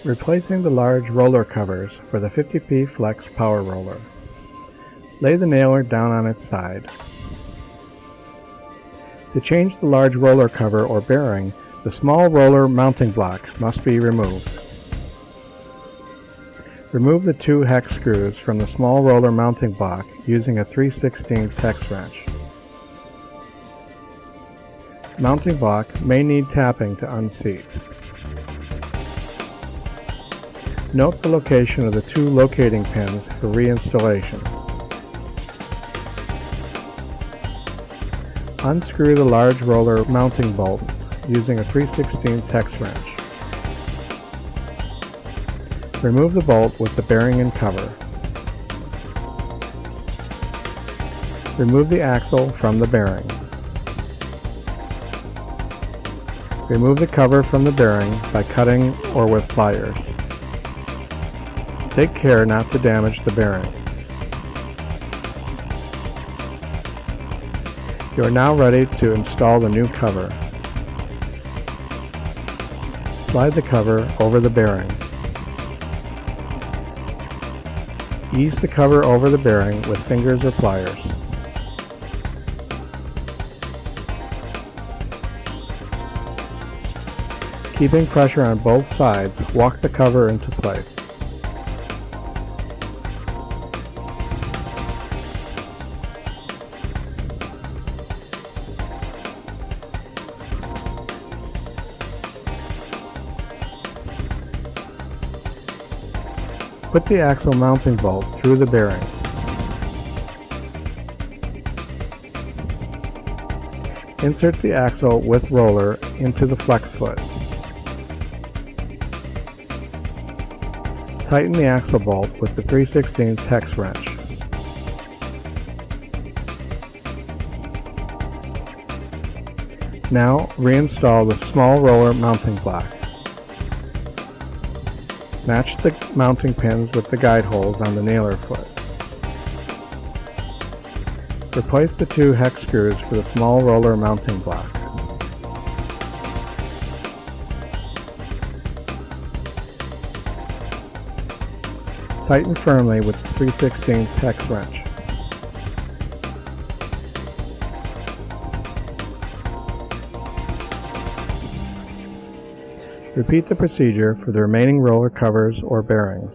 Replacing the large roller covers for the 50P Flex Power Roller. Lay the nailer down on its side. To change the large roller cover or bearing, the small roller mounting block must be removed. Remove the 2 hex screws from the small roller mounting block using a 3/16 hex wrench. Mounting block may need tapping to unseat. Note the location of the 2 locating pins for reinstallation. Unscrew the large roller mounting bolt using a 3/16 hex wrench. Remove the bolt with the bearing and cover. Remove the axle from the bearing. Remove the cover from the bearing by cutting or with pliers. Take care not to damage the bearing. You are now ready to install the new cover. Slide the cover over the bearing. Ease the cover over the bearing with fingers or pliers. Keeping pressure on both sides, walk the cover into place. Put the axle mounting bolt through the bearing. Insert the axle with roller into the flex foot. Tighten the axle bolt with the 3/16 hex wrench. Now reinstall the small roller mounting block. Match the mounting pins with the guide holes on the nailer foot. Replace the 2 hex screws for the small roller mounting block. Tighten firmly with the 3/16 hex wrench. Repeat the procedure for the remaining roller covers or bearings.